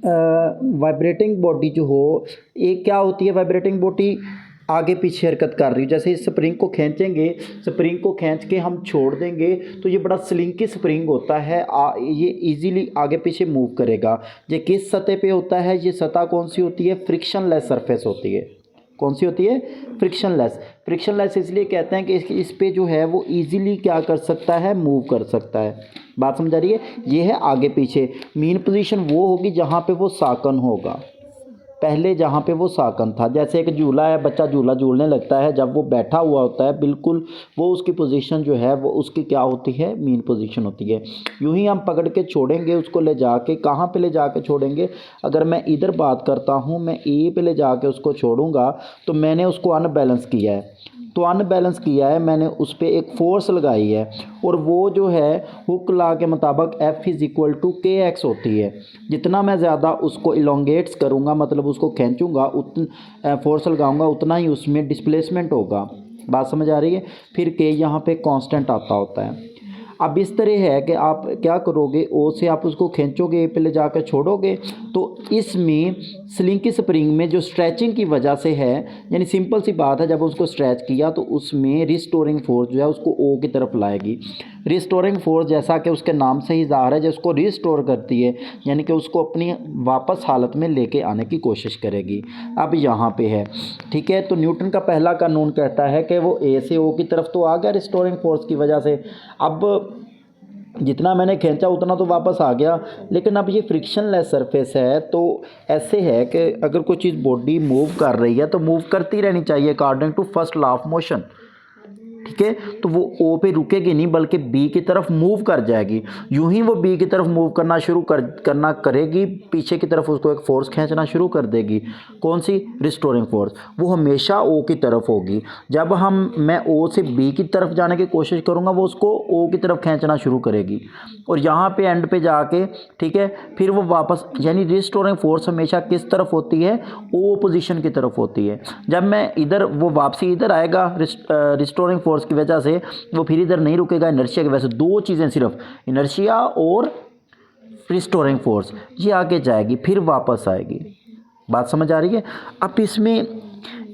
Vibrating body जो हो, ये क्या होती है? वाइब्रेटिंग बॉडी आगे पीछे हरकत कर रही है। जैसे इस स्प्रिंग को खींचेंगे, स्प्रिंग को खींच के हम छोड़ देंगे तो ये बड़ा स्लिंकी स्प्रिंग होता है, ये इजीली आगे पीछे मूव करेगा। ये किस सतह पे होता है? ये सतह कौन सी होती है? फ्रिक्शनलेस सरफेस होती है। कौन सी होती है? फ्रिक्शनलेस। फ्रिक्शनलेस इसलिए कहते हैं कि इस पे जो है वो इजीली क्या कर सकता है? मूव कर सकता है। बात समझ आ रही है? ये है आगे पीछे। मीन पोजीशन वो होगी जहाँ पे वो साकन होगा, पहले जहाँ पे वो साकन था। जैसे एक झूला है, बच्चा झूला झूलने लगता है, जब वो बैठा हुआ होता है बिल्कुल, वो उसकी पोजीशन जो है वो उसकी क्या होती है? मीन पोजीशन होती है। यूं ही हम पकड़ के छोड़ेंगे उसको, ले जाके कहाँ पे ले जाके छोड़ेंगे? अगर मैं इधर बात करता हूँ, मैं ए पे ले जाके उसको छोड़ूंगा तो मैंने उसको अनबैलेंस किया है। तो अनबैलेंस किया है मैंने, उस पर एक फोर्स लगाई है, और वो जो है हुक लॉ के मुताबिक F इज़ इक्वल टू के एक्स होती है। जितना मैं ज़्यादा उसको इलोंगेट्स करूँगा, मतलब उसको खींचूँगा, उतना फोर्स लगाऊंगा, उतना ही उसमें डिस्प्लेसमेंट होगा। बात समझ आ रही है? फिर के यहाँ पे कांस्टेंट आता होता है। अब इस तरह है कि आप क्या करोगे, ओ से आप उसको खींचोगे, ए पे ले जाकर छोड़ोगे, तो इसमें स्लिंकी स्प्रिंग में जो स्ट्रेचिंग की वजह से है, यानी सिंपल सी बात है, जब उसको स्ट्रेच किया तो उसमें रिस्टोरिंग फोर्स जो है उसको ओ की तरफ लाएगी। रिस्टोरिंग फोर्स जैसा कि उसके नाम से ही ज़ाहिर है, जो उसको रिस्टोर करती है, यानी कि उसको अपनी वापस हालत में लेके आने की कोशिश करेगी। अब यहाँ पे है, ठीक है, तो न्यूटन का पहला कानून कहता है कि वो ए से ओ की तरफ तो आ गया रिस्टोरिंग फोर्स की वजह से। अब जितना मैंने खींचा उतना तो वापस आ गया, लेकिन अब ये फ्रिक्शनलेस सरफेस है, तो ऐसे है कि अगर कोई चीज़ बॉडी मूव कर रही है तो मूव करती रहनी चाहिए according to first law of motion. ठीक है, तो वो ओ पे रुकेगी नहीं, बल्कि बी की तरफ मूव कर जाएगी। यूं ही वो बी की तरफ मूव करना शुरू करना करेगी, पीछे की तरफ उसको एक फोर्स खींचना शुरू कर देगी। कौन सी? Restoring force. वो हमेशा ओ की तरफ होगी। जब मैं ओ से बी की तरफ जाने की कोशिश करूँगा, वो उसको ओ की तरफ खींचना शुरू करेगी, और यहाँ पे एंड पे जाके, ठीक है, फिर वो वापस, यानी रिस्टोरिंग फोर्स हमेशा किस तरफ होती है? ओ पोजीशन की तरफ होती है। जब मैं इधर, वो वापसी इधर आएगा रिस्टोरिंग फोर्स की वजह से, वो फिर इधर नहीं रुकेगा इनर्शिया की वजह से। दो चीज़ें सिर्फ, इनर्शिया और रिस्टोरिंग फोर्स, ये आगे जाएगी फिर वापस आएगी। बात समझ आ रही है? अब इसमें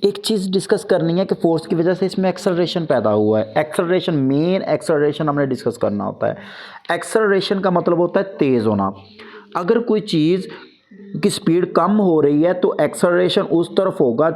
एक चीज़ डिस्कस करनी है कि फोर्स की वजह से इसमें एक्सेलरेशन पैदा हुआ है। एक्सेलरेशन, मेन एक्सेलरेशन हमने डिस्कस करना होता है। एक्सेलरेशन का मतलब होता है तेज़ होना। अगर कोई चीज़ की स्पीड कम हो रही है तो एक्सेलरेशन उस तरफ होगा,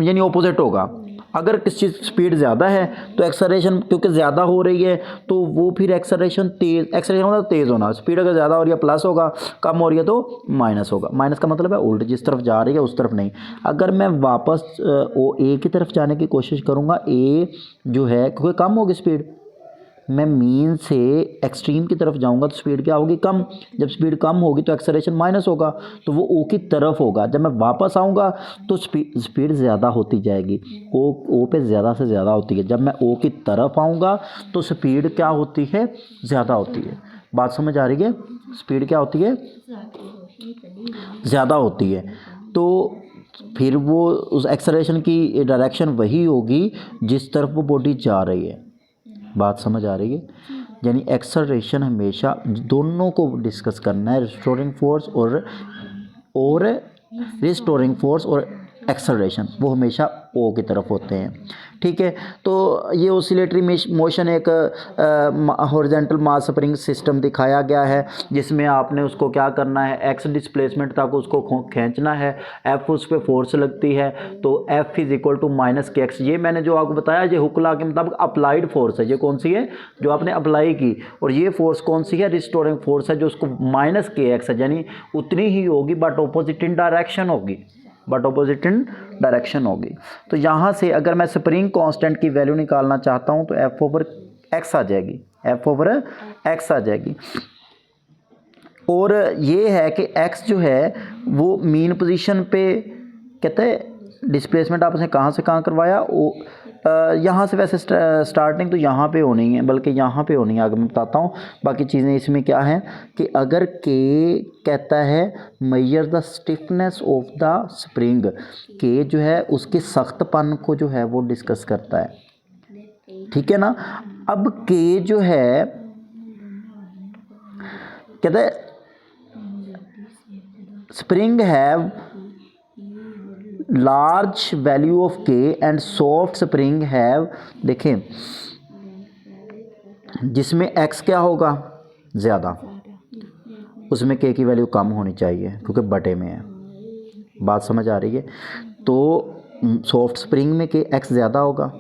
यानी ऑपोजिट होगा। अगर किसी चीज़ स्पीड ज़्यादा है तो एक्सेलरेशन क्योंकि ज़्यादा हो रही है तो वो फिर एक्सेलरेशन मतलब तेज़ होना। स्पीड अगर ज़्यादा हो रही है प्लस होगा, कम हो रही है तो माइनस होगा। माइनस का मतलब है उल्ट, जिस तरफ जा रही है उस तरफ नहीं। अगर मैं वापस ओ ए की तरफ जाने की कोशिश करूँगा, ए जो है क्योंकि कम होगी स्पीड, मैं मीन से एक्सट्रीम की तरफ जाऊंगा तो स्पीड क्या होगी? कम। जब स्पीड कम होगी तो एक्सेलरेशन माइनस होगा, तो वो ओ की तरफ होगा। जब मैं वापस आऊँगा तो स्पीड ज़्यादा होती जाएगी, ओ पे ज़्यादा से ज़्यादा होती है। जब मैं ओ की तरफ आऊँगा तो स्पीड क्या होती है? ज़्यादा होती है। बात समझ आ रही है? स्पीड क्या होती है? ज़्यादा होती है। तो फिर वो उस एक्सेलरेशन की डायरेक्शन वही होगी जिस तरफ वो बॉडी जा रही है। बात समझ आ रही है? यानी एक्सेलरेशन हमेशा दोनों को डिस्कस करना है, रिस्टोरिंग फोर्स और रिस्टोरिंग फोर्स और एक्सेलरेशन, वो हमेशा ओ की तरफ होते हैं। ठीक है, तो ये ऑसिलेटरी मोशन एक हॉरिजॉन्टल मास स्प्रिंग सिस्टम दिखाया गया है, जिसमें आपने उसको क्या करना है? एक्स डिस्प्लेसमेंट तक उसको खींचना है, एफ उस पर फोर्स लगती है, तो F is equal to minus k x. ये मैंने जो आपको बताया, ये हुक लॉ के मुताबिक अप्लाइड फोर्स है। ये कौन सी है? जो आपने अप्लाई की। और ये फोर्स कौन सी है? रिस्टोरिंग फोर्स है, जो उसको माइनस के एक्स है, यानी उतनी ही होगी बट ऑपोजिट इन डायरेक्शन होगी, तो यहाँ से अगर मैं स्प्रिंग कांस्टेंट की वैल्यू निकालना चाहता हूँ तो एफ ओवर एक्स आ जाएगी। और ये है कि एक्स जो है वो मीन पोजीशन पे, कहते हैं डिस्प्लेसमेंट आपने कहाँ से कहाँ करवाया? यहाँ से। वैसे स्टार्टिंग तो यहाँ पे होनी है, बल्कि यहाँ पे होनी है, आगे मैं बताता हूँ। बाकी चीज़ें इसमें क्या हैं कि अगर के कहता है measure the stiffness of the spring, के जो है उसके सख्तपन को जो है वो डिस्कस करता है। ठीक है ना? अब के जो है कहता है spring have large value of के एंड सॉफ्ट स्प्रिंग हैव, देखें जिसमें एक्स क्या होगा ज़्यादा, उसमें के की वैल्यू कम होनी चाहिए क्योंकि बटे में है। बात समझ आ रही है? तो सॉफ्ट स्प्रिंग में के एक्स ज़्यादा होगा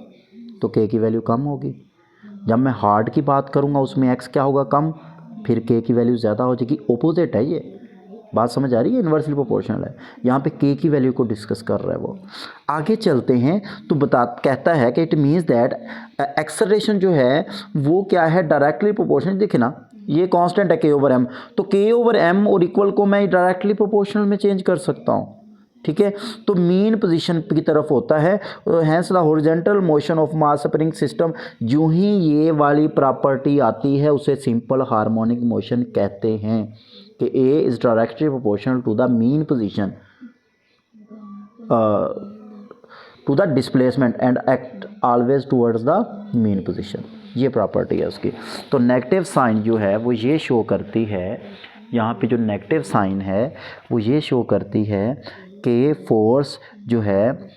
तो के की वैल्यू कम होगी। जब मैं हार्ड की बात करूँगा उसमें एक्स क्या होगा कम, फिर के की वैल्यू ज़्यादा हो जाएगी। ओपोजिट है ये। बात समझ आ रही है? इन्वर्सली प्रोपोर्शनल है। यहाँ पे के की वैल्यू को डिस्कस कर रहा है वो। आगे चलते हैं तो कहता है कि इट मीन्स दैट एक्सेलरेशन जो है वो क्या है, डायरेक्टली प्रोपोर्शनल। देखिए ना, ये कांस्टेंट है के ओवर एम, तो के ओवर एम और इक्वल को मैं डायरेक्टली प्रोपोर्शनल में चेंज कर सकता हूँ। ठीक है, तो मीन पोजीशन की तरफ होता है। Hence the horizontal motion of mass spring system, जो ही ये वाली प्रॉपर्टी आती है उसे सिंपल हार्मोनिक मोशन कहते हैं कि a is directly proportional to the mean position to the displacement and act always towards the mean position. ये प्रॉपर्टी है उसकी। तो नेगेटिव साइन जो है वो ये शो करती है, यहाँ पे जो नेगेटिव साइन है वो ये शो करती है कि फोर्स जो है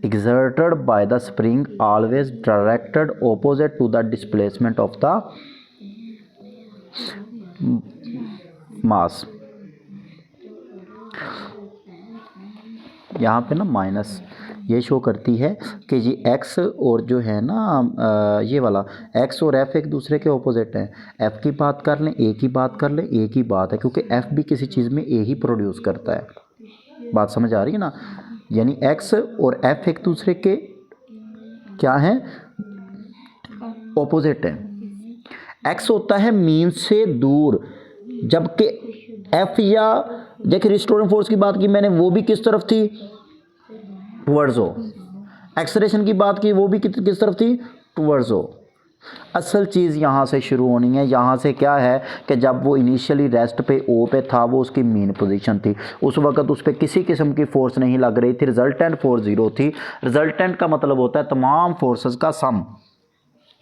exerted by the spring always directed opposite to the displacement of the mass। यहाँ पे ना माइनस ये शो करती है कि ये x और जो है ना ये वाला x और f एक दूसरे के ऑपोजिट हैं। f की बात कर लें, a की बात कर लें, a की बात है क्योंकि f भी किसी चीज़ में a ही प्रोड्यूस करता है। बात समझ आ रही है ना? यानी x और f एक दूसरे के क्या हैं, ऑपोजिट हैं। x होता है मीन से दूर, जबकि f या देखिए रिस्टोरिंग फोर्स की बात की मैंने, वो भी किस तरफ थी, टुवर्ड्स ओ। एक्सेलरेशन की बात की वो भी किस तरफ थी, टुवर्ड्स ओ। असल चीज़ यहाँ से शुरू होनी है। यहाँ से क्या है कि जब वो इनिशियली रेस्ट पे ओ पे था, वो उसकी मेन पोजीशन थी, उस वक्त उस पर किसी किस्म की फोर्स नहीं लग रही थी। रिजल्टेंट फोर्स 0 थी। रिजल्टेंट का मतलब होता है तमाम फोर्सेस का सम।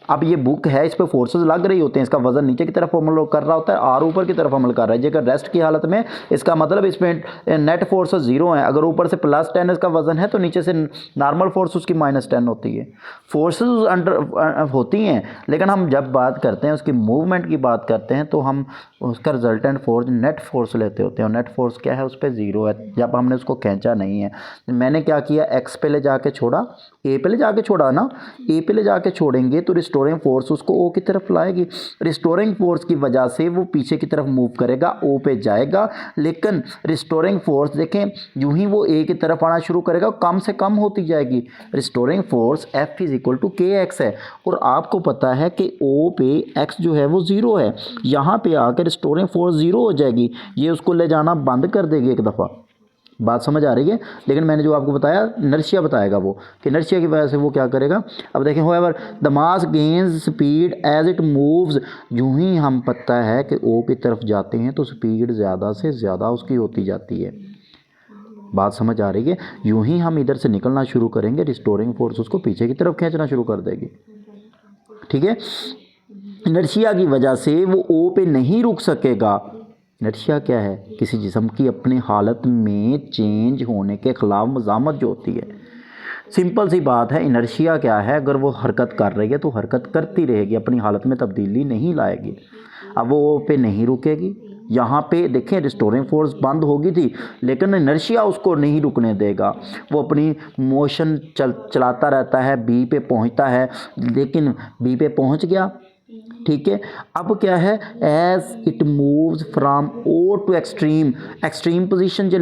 अब ये बुक है, इस पर फोर्सेस लग रही होते हैं, इसका वजन नीचे की तरफ अमल कर रहा होता है और ऊपर की तरफ अमल कर रहा है। जेकर रेस्ट की हालत में इसका मतलब इस पर नेट फोर्सेस 0 है। अगर ऊपर से +10 इसका वजन है तो नीचे से नॉर्मल फोर्स उसकी -10 होती है। फोर्सेस अंडर होती हैं, लेकिन हम जब बात करते हैं उसकी मूवमेंट की बात करते हैं तो हम उसका रिजल्टेंट फोर्स नेट फोर्स लेते होते हैं। और नेट फोर्स क्या है, उस पर 0 है जब हमने उसको खींचा नहीं है। मैंने क्या किया, एक्स पे ले जाके छोड़ा, ए पे ले जाके छोड़ा ना, ए पे ले जाके छोड़ेंगे तो रिस्टोरिंग फोर्स उसको ओ की तरफ लाएगी। रिस्टोरिंग फोर्स की वजह से वो पीछे की तरफ मूव करेगा, ओ पे जाएगा। लेकिन रिस्टोरिंग फोर्स देखें, यूं ही वो ए की तरफ आना शुरू करेगा, कम से कम होती जाएगी। रिस्टोरिंग फोर्स F = kx है और आपको पता है कि ओ पे x जो है वो 0 है। यहाँ पे आकर रिस्टोरिंग फोर्स 0 हो जाएगी, ये उसको ले जाना बंद कर देगी एक दफ़ा। बात समझ आ रही है? लेकिन मैंने जो आपको बताया इनर्शिया बताएगा वो, कि इनर्शिया की वजह से वो क्या करेगा। अब देखें, however the mass gains speed as it moves, यूं ही हम पता है कि ओ की तरफ जाते हैं तो स्पीड ज़्यादा से ज़्यादा उसकी होती जाती है। बात समझ आ रही है? यूं ही हम इधर से निकलना शुरू करेंगे, रिस्टोरिंग फोर्स उसको पीछे की तरफ खींचना शुरू कर देगी। ठीक है, इनर्शिया की वजह से वो ओ पे नहीं रुक सकेगा। इनर्शिया क्या है, किसी जिस्म की अपनी हालत में चेंज होने के ख़िलाफ़ मज़ामत जो होती है। सिंपल सी बात है, इनर्शिया क्या है, अगर वो हरकत कर रही है तो हरकत करती रहेगी, अपनी हालत में तब्दीली नहीं लाएगी। अब वो पे नहीं रुकेगी। यहाँ पे देखें, रिस्टोरिंग फोर्स बंद होगी थी लेकिन इनर्शिया उसको नहीं रुकने देगा। वो अपनी मोशन चलाता रहता है, बी पे पहुँचता है, लेकिन बी पे पहुँच गया। ठीक है, अब क्या है, as it moves from O to extreme, extreme position जो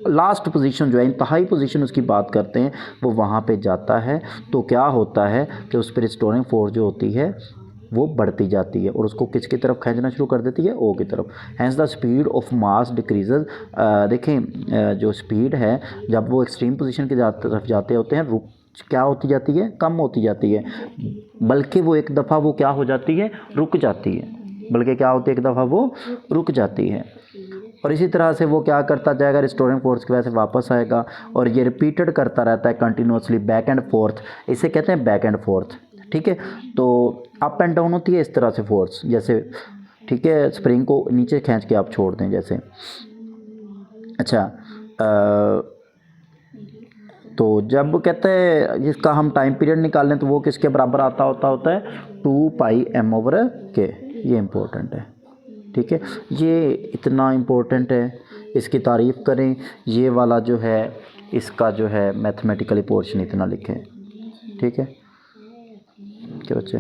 लास्ट पोजीशन जो है, इंतहाई पोजीशन उसकी बात करते हैं, वो वहाँ पे जाता है तो क्या होता है कि उस पर रिस्टोरिंग फोर्स जो होती है वो बढ़ती जाती है और उसको किसकी तरफ खींचना शुरू कर देती है, ओ की तरफ। Hence the speed of mass decreases. देखें, जो स्पीड है जब वो एक्सट्रीम पोजीशन की तरफ जाते होते हैं, क्या होती जाती है, कम होती जाती है, बल्कि वो एक दफ़ा वो क्या हो जाती है, रुक जाती है। बल्कि क्या होती है, एक दफ़ा वो रुक जाती है। और इसी तरह से वो क्या करता जाएगा, रिस्टोरिंग फोर्स की वजह से वापस आएगा और ये रिपीटेड करता रहता है कंटिन्यूसली, बैक एंड फोर्थ। इसे कहते हैं बैक एंड फोर्थ। ठीक है, तो अप एंड डाउन होती है इस तरह से फोर्स, जैसे ठीक है, स्प्रिंग को नीचे खींच के आप छोड़ दें, जैसे अच्छा तो जब कहते हैं इसका हम टाइम पीरियड निकालें तो वो किसके बराबर होता है 2πm/k। ये इम्पोर्टेंट है, ठीक है, ये इतना इम्पोर्टेंट है, इसकी तारीफ़ करें। ये वाला जो है इसका जो है मैथमेटिकली पोर्शन इतना लिखें, ठीक है क्या बच्चे।